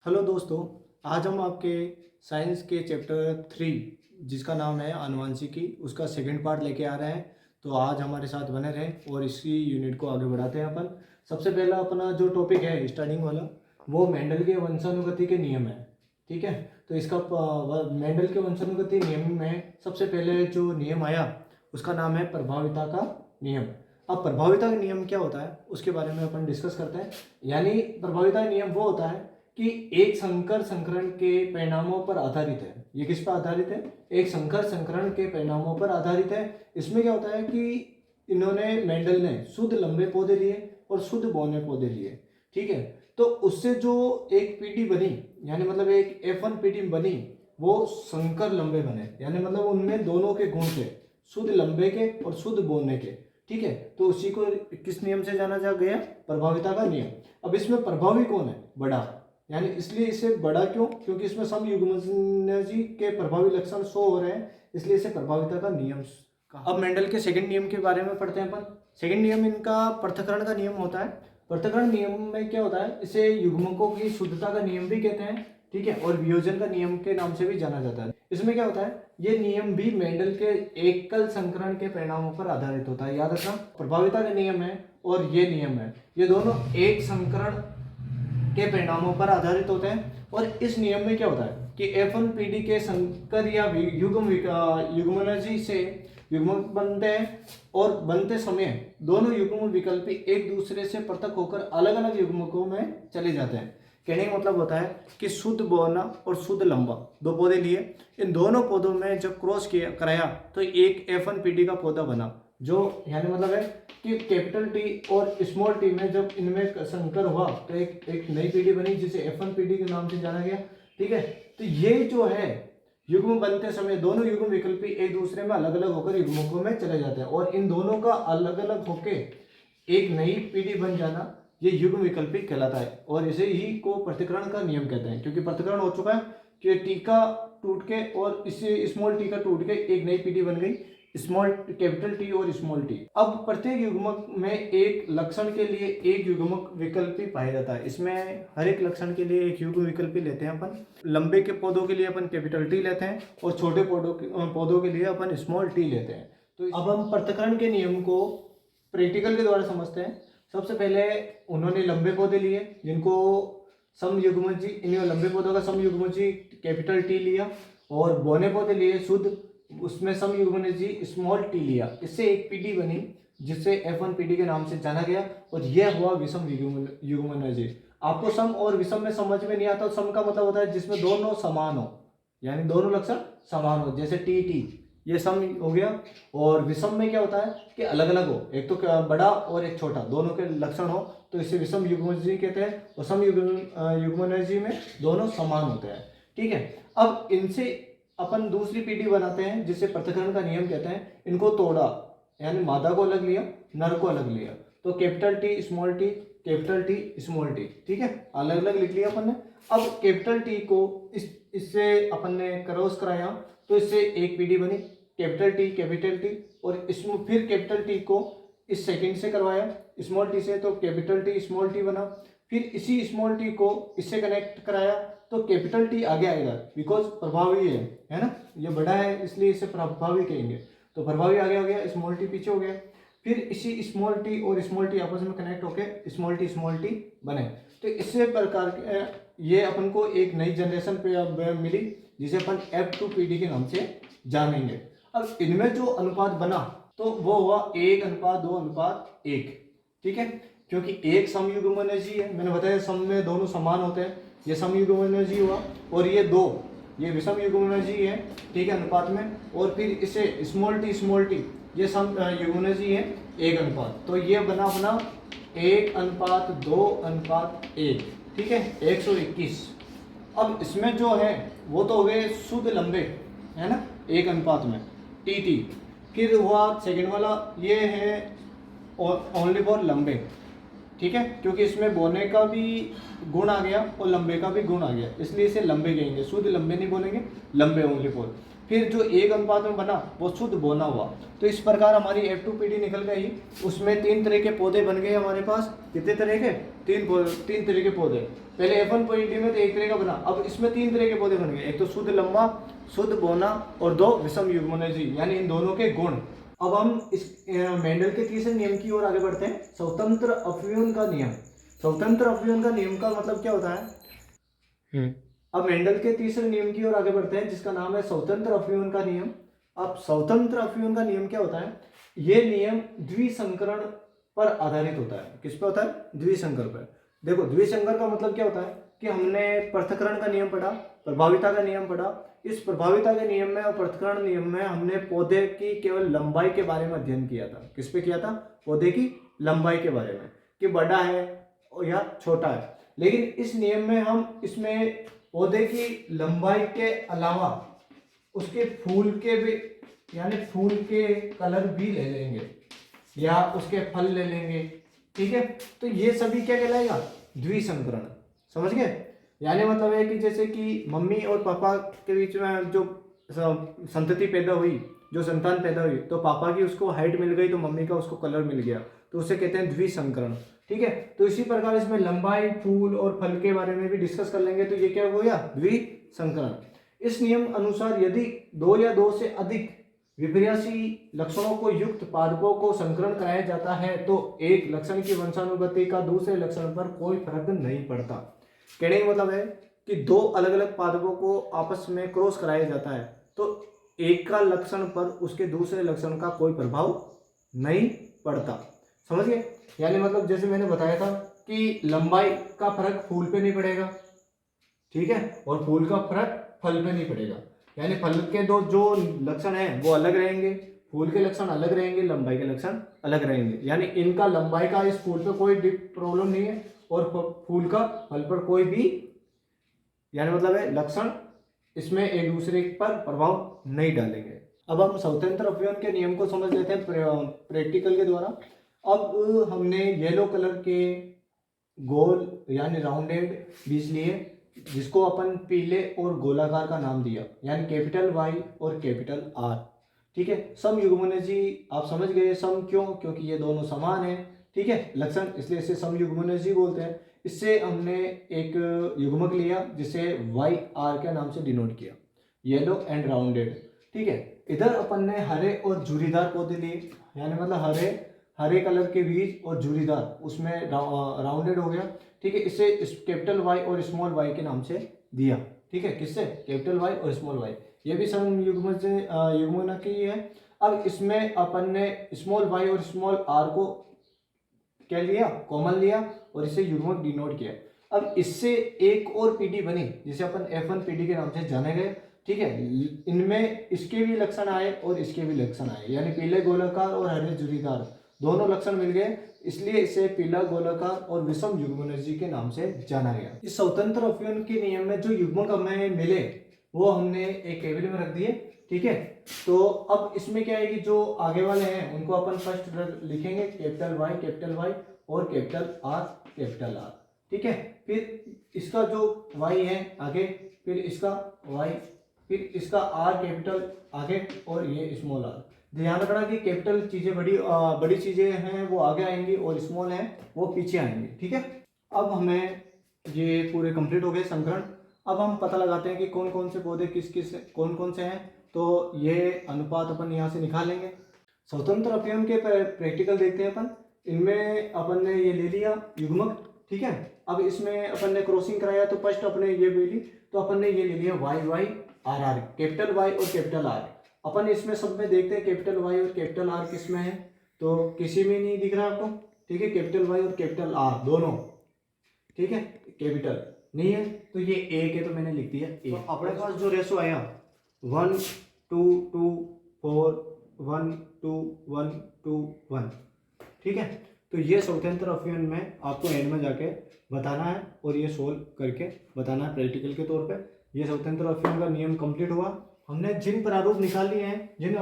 Hello दोस्तों। आज हम आपके साइंस के चैप्टर 3 जिसका नाम है आनुवंशिकी उसका सेकंड पार्ट लेके आ रहे हैं। तो आज हमारे साथ बने रहें और इसी यूनिट को आगे बढ़ाते हैं अपन। सबसे पहला अपना जो टॉपिक है स्टार्टिंग वाला वो मेंडल के वंशानुगति के नियम है। ठीक है, तो इसका मेंडल के वंशानुगति नियम में सबसे पहले जो नियम आया उसका नाम है प्रभाविता का नियम। अब प्रभाविता का नियम क्या होता है उसके बारे में अपन डिस्कस करते हैं। यानी प्रभाविता का नियम वो होता है कि एक संकर संकरण के परिणामों पर आधारित है। ये किस पर आधारित है? एक संकर संकरण के परिणामों पर आधारित है। इसमें क्या होता है कि इन्होंने मेंडल ने शुद्ध लंबे पौधे लिए और शुद्ध बौने पौधे लिए। ठीक है, तो उससे जो एक पीढ़ी बनी यानी मतलब एक F1 पीढ़ी बनी वो संकर लंबे बने। यानी मतलब उनमें दोनों के गुण थे, शुद्ध लंबे के और शुद्ध बौने के। ठीक है, तो उसी को किस नियम से जाना जा गया? प्रभाविता का नियम। अब इसमें प्रभावी कौन है? बड़ा। यानी इसलिए इसे बड़ा क्यों? क्योंकि इसमें समयुग्मनजी के प्रभावी लक्षण शो हो रहे हैं, इसलिए इसे प्रभाविता का नियम कहा। अब मेंडल के सेकंड नियम के बारे में पढ़ते हैं अपन। सेकंड नियम इनका पृथक्करण का नियम होता है। पृथक्करण नियम में क्या होता है? इसे युग्मकों की शुद्धता का नियम भी कहते हैं। ठीक है, और वियोजन का नियम के नाम से भी जाना जाता है। इसमें क्या होता है? ये नियम भी मेंडल के एकल संकरण के परिणामों पर आधारित होता है। याद रखना, प्रभाविता का नियम है और ये नियम है, ये दोनों एक संकरण के परिणामों पर आधारित होते हैं। और इस नियम में क्या होता है कि F1 पीढ़ी के संकर या युग्मनजी से युग्मक बनते हैं और बनते समय दोनों युग्म विकल्पी एक दूसरे से पृथक होकर अलग अलग युग्मकों में चले जाते हैं। कहने का मतलब होता है कि शुद्ध बौना और शुद्ध लंबा दो पौधे लिए, इन दोनों पौधों में जब क्रॉस किया कराया तो एक F1 पीढ़ी का पौधा बना। जो यानी मतलब है कि कैपिटल टी और स्मॉल टी में जब इनमें संकर हुआ तो एक नई पीढ़ी बनी जिसे F1 पीढ़ी के नाम से जाना गया। ठीक है, तो ये जो है युग्म बनते समय दोनों युग्म विकल्पी एक दूसरे में अलग अलग होकर युग्मकों में चले जाते हैं और इन दोनों का अलग अलग होके एक नई पीढ़ी बन जाना ये युग्म विकल्पी कहलाता है। और इसे ही को पृथक्करण का नियम कहते हैं, क्योंकि पृथक्करण हो चुका है कि टीका टूट के और इससे स्मॉल टी का टूट के एक नई पीढ़ी बन गई, स्मॉल कैपिटल टी और स्मॉल टी। अब प्रत्येक युग्मक में एक लक्षण के लिए एक युग्मक विकल्पी पाया जाता है। इसमें हर एक लक्षण के लिए एक युग्म विकल्पी लेते हैं अपन। लंबे के पौधों के लिए अपन कैपिटल टी लेते हैं और छोटे पौधों के लिए अपन स्मॉल टी लेते हैं। तो अब हम पृथक्करण के नियम को प्रैक्टिकल के द्वारा समझते हैं। सबसे पहले उन्होंने लंबे पौधे लिए जिनको समयुग्मजी, इन लंबे पौधों का समयुग्मजी कैपिटल टी लिया और बौने पौधे लिए शुद्ध, उसमें समयुग्मजी स्मॉल टी लिया। इससे एक पीढ़ी बनी जिससे F1 पीढ़ी के नाम से जाना गया और यह हुआ विषम युग्मनजी। आपको सम और विषम में समझ में नहीं आता। सम का मतलब होता है जिसमें दोनों समान हो, यानी दोनों लक्षण समान हो, जैसे टी टी ये सम हो गया। और विषम में क्या होता है कि अलग अलग हो, एक तो बड़ा और एक छोटा, दोनों के लक्षण हो तो इसे विषम युग्मनजी कहते हैं। और सम युग्मनजी में दोनों समान होते हैं। ठीक है, अब इनसे अपन दूसरी पीढ़ी बनाते हैं जिसे पृथक्करण का नियम कहते हैं। इनको तोड़ा, यानी मादा को अलग लिया, नर को अलग लिया, तो capital T small T, capital T small T. ठीक है, अलग अलग लिख लिया अपन ने। अब कैपिटल टी को इससे अपन ने क्रॉस कराया तो इससे एक पीढ़ी बनी कैपिटल टी, और इसमें फिर कैपिटल टी को इस सेकंड से करवाया स्मॉल टी से, तो कैपिटल टी स्मॉल टी बना। फिर इसी स्मॉल टी को इससे कनेक्ट कराया तो कैपिटल टी आगे आएगा, बिकॉज प्रभावी है ना, ये बड़ा है इसलिए इसे प्रभावी कहेंगे। तो प्रभावी आगे हो गया, स्मॉल टी पीछे हो गया। फिर इसी स्मॉल टी और स्मॉल टी आपस में कनेक्ट होके स्मॉल टी बने। तो इससे प्रकार ये अपन को एक नई जनरेशन पे मिली जिसे अपन F2 पीढ़ी के नाम से जानेंगे। अब इनमें जो अनुपात बना तो वो हुआ 1:2:1। ठीक है, क्योंकि एक समयुग्मनजी है, मैंने बताया सम में दोनों समान होते हैं, ये समयुग्मनजी हुआ और ये दो ये विषम युग्मनजी है। ठीक है, अनुपात में। और फिर इसे स्मॉल टी ये सम युग्मनजी है, एक अनुपात, तो ये बना 1:2:1। ठीक है, 121। अब इसमें जो है वो तो हो गए शुद्ध लंबे, है ना, एक अनुपात में टी। फिर हुआ सेकंड वाला, ये है ओनली फॉर लंबे। ठीक है, क्योंकि इसमें बोने का भी गुण आ गया और लंबे का भी गुण आ गया, इसलिए इसे लंबे कहेंगे, शुद्ध लंबे नहीं बोलेंगे, लंबे ओनली फॉर। फिर जो एक अनुपात में बना वो शुद्ध बोना हुआ। तो इस प्रकार हमारी F2 पीढ़ी निकल गई। उसमें 3 तरह के पौधे बन गए हमारे पास। कितने तरह के? तीन तरह के पौधे। पहले F1 पॉइंट में तो एक तरह का बना, अब इसमें तीन तरह के पौधे बन गए, एक तो शुद्ध लंबा, शुद्ध बौना और दो विषम युग्मनजी, यानी इन दोनों के गुण। अब हम इस मेंडल के तीसरे नियम की ओर आगे बढ़ते हैं, स्वतंत्र अपव्यूहन का नियम। स्वतंत्र अपव्यूहन का नियम का मतलब क्या होता है? अब मेंडल के तीसरे नियम की ओर आगे बढ़ते हैं, जिसका नाम है स्वतंत्र अपव्यूहन का नियम। अब स्वतंत्र अपव्यूहन का नियम क्या होता है? ये नियम द्विसंकरण पर आधारित होता है। किस पे होता है? द्विसंकर पर। देखो, द्विसंकर का मतलब क्या होता है कि हमने पृथक्करण का नियम पढ़ा, प्रभाविता का नियम पढ़ा। इस प्रभाविता के नियम में और पृथक्करण नियम में हमने पौधे की केवल लंबाई के बारे में अध्ययन किया था। किस पे किया था? पौधे की लंबाई के बारे में, कि बड़ा है या छोटा है। लेकिन इस नियम में हम इसमें पौधे की लंबाई के अलावा उसके फूल के भी, यानी फूल के कलर भी ले लेंगे या उसके फल ले लेंगे। ठीक है, तो ये सभी क्या कहलाएगा? द्विसंकरण। समझ गए? यानी मतलब है कि जैसे कि मम्मी और पापा के बीच में जो संतति पैदा हुई, जो संतान पैदा हुई, तो पापा की उसको हाइट मिल गई तो मम्मी का उसको कलर मिल गया, तो उसे कहते हैं द्विसंकरण। ठीक है, तो इसी प्रकार इसमें लंबाई, फूल और फल के बारे में भी डिस्कस कर लेंगे, तो ये क्या हो गया? द्विसंकरण। इस नियम अनुसार यदि दो या दो से अधिक विपर्यासी लक्षणों को युक्त पादपों को संकरण कराया जाता है तो एक लक्षण की वंशानुगति का दूसरे लक्षण पर कोई फर्क नहीं पड़ता। कहने का मतलब है कि दो अलग अलग पादपों को आपस में क्रॉस कराया जाता है तो एक का लक्षण पर उसके दूसरे लक्षण का कोई प्रभाव नहीं पड़ता। समझ गए? यानी मतलब जैसे मैंने बताया था कि लंबाई का फर्क फूल पे नहीं पड़ेगा, ठीक है, और फूल का फर्क फल पे नहीं पड़ेगा। यानी फल के दो जो लक्षण हैं वो अलग रहेंगे, फूल के लक्षण अलग रहेंगे, लंबाई के लक्षण अलग रहेंगे। यानी इनका लंबाई का इस फूल पे कोई प्रॉब्लम नहीं है और फूल का फल पर कोई भी, यानी मतलब है लक्षण इसमें एक दूसरे पर प्रभाव नहीं डालेंगे। अब हम स्वतंत्र अपव्यूहन के नियम को समझ लेते हैं प्रैक्टिकल के द्वारा। अब हमने येलो कलर के गोल यानी राउंडेड बीज लिए, जिसको अपन पीले और गोलाकार का नाम दिया, यानी कैपिटल वाई और कैपिटल आर। ठीक है, सम युग्मनजी आप समझ गए। सम क्यों? क्योंकि ये दोनों समान है। ठीक है, लक्षण, इसलिए इसे सम युग्मनजी बोलते हैं। इससे हमने एक युग्मक लिया जिसे वाई आर के नाम से डिनोट किया, येलो एंड राउंडेड। ठीक है, इधर अपन ने हरे और झुर्रीदार पौधे लिए, यानी मतलब हरे कलर के बीज और झुर्रीदार, उसमें राउंडेड हो गया। ठीक है, इसे कैपिटल वाई और स्मॉल वाई के नाम से दिया। ठीक है, किससे? कैपिटल वाई और स्मॉल वाई। ये भी सम युग्म से युग्मन की है। अब इसमें अपन ने स्मॉल वाई और स्मॉल आर को क्या लिया? कॉमन लिया और इसे युग्मक डिनोट किया। अब इससे एक और पीडी बनी जिसे अपन F1 पीडी के नाम से जाने गए। ठीक है, इनमें इसके भी लक्षण आए और इसके भी लक्षण आए, यानी पीले गोलाकार और हरे झुर्रीदार दोनों लक्षण मिल गए, इसलिए इसे पीला गोलाकार और विषम युग्मनजी के नाम से जाना गया। इस स्वतंत्र अपव्यूहन के नियम में जो युग्मक हमें मिले वो हमने एक टेबल में रख दिए। ठीक है, तो अब इसमें क्या है कि जो आगे वाले हैं उनको अपन फर्स्ट लिखेंगे, कैपिटल वाई और कैपिटल आर। ठीक है, फिर इसका जो वाई है आगे, फिर इसका वाई, फिर इसका आर कैपिटल आगे और ये स्मॉल आर। ध्यान रखना कि कैपिटल चीजें बड़ी चीजें हैं वो आगे आएंगी और स्मॉल हैं वो पीछे आएंगी। ठीक है, अब हमें ये पूरे कंप्लीट हो गए संकरण। अब हम पता लगाते हैं कि कौन कौन से पौधे कौन कौन से हैं, तो ये अनुपात अपन यहाँ से निकाल लेंगे। स्वतंत्र अपव्यूहन के प्रैक्टिकल देखते हैं अपन। इनमें अपन ने ये ले लिया युग्मक। ठीक है, अब इसमें अपन ने क्रॉसिंग कराया तो फर्स्ट अपने ये ले ली, तो अपन ने ये ले लिया वाई आर, कैपिटल वाई और कैपिटल आर। अपन इसमें सब में देखते हैं कैपिटल वाई और कैपिटल आर किस में है, तो किसी में नहीं दिख रहा आपको। ठीक है, कैपिटल वाई और कैपिटल आर दोनों, ठीक है, कैपिटल नहीं है तो ये एक है तो मैंने लिख दिया एक। तो अपने पास जो रेशो आया 1:2:4 1:1:1। ठीक है, तो ये स्वतंत्र अपव्यूहन में आपको एंड में जाके बताना है और ये सोल्व करके बताना है प्रैक्टिकल के तौर पे। ये स्वतंत्र अपव्यूहन का नियम कंप्लीट हुआ। हमने जिन प्रारूप निकाल लिए हैं, जिन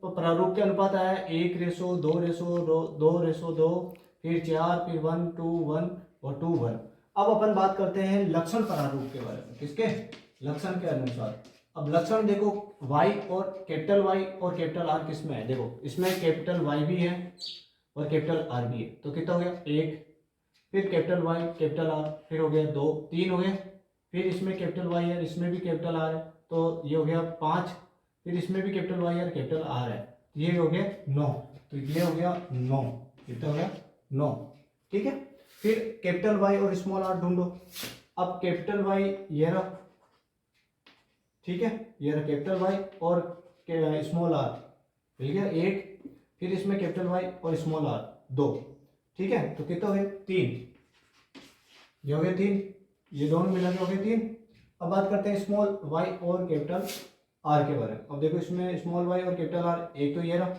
प्रारूप के अनुपात आया 1:2:2:2, फिर 4, फिर 1:1 और 2:1। अब अपन बात करते हैं लक्षण प्रारूप के बारे में। किसके? लक्षण के अनुसार। अब लक्षण देखो, वाई और कैपिटल आर किस में है? देखो, इसमें कैपिटल वाई भी है और कैपिटल आर भी है, तो कितना हो गया? 1, फिर कैपिटल वाई कैपिटल आर, फिर हो गया 2 3 हो गए, फिर इसमें कैपिटल वाई है, इसमें भी कैपिटल आर है, तो ये हो गया 5, फिर इसमें भी कैपिटल वाई है कैपिटल आर है, ये हो गया 9, तो ये हो गया 9, कितना हो गया 9, ठीक है। फिर कैपिटल वाई और स्मॉल आर ढूंढो। अब कैपिटल वाई ये रहा, ठीक है, ये रहा कैपिटल वाई और स्मॉल आर, मिल गया 1, फिर इसमें कैपिटल वाई और स्मॉल आर 2, ठीक है, तो कितना हो गया 3, ये हो गया 3, ये दोनों मिला के हो गए 3। अब बात करते हैं स्मॉल वाई और कैपिटल आर के बारे में। अब देखो इसमें स्मॉल वाई और कैपिटल आर, एक तो ये रहा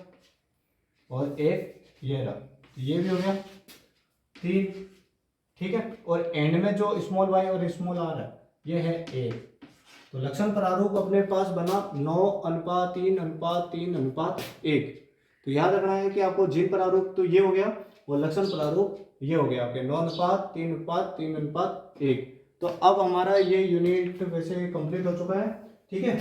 और एक ये रहा, तो ये भी हो गया 3, ठीक है, और एंड में जो स्मॉल वाई और स्मॉल आर है ये है 1। तो लक्षण प्रारूप अपने पास बना 9:3:3:1। तो याद रखना है कि आपको जिन प्रारूप तो ये हो गया, और लक्षण प्रारूप ये हो गया आपके 9:3:3:1। तो अब हमारा ये यूनिट वैसे कंप्लीट हो चुका है, ठीक है।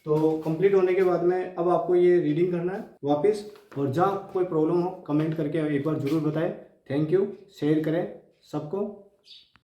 तो कंप्लीट होने के बाद में अब आपको ये रीडिंग करना है वापस, और जहाँ कोई प्रॉब्लम हो कमेंट करके एक बार जरूर बताएं। थैंक यू, शेयर करें सबको।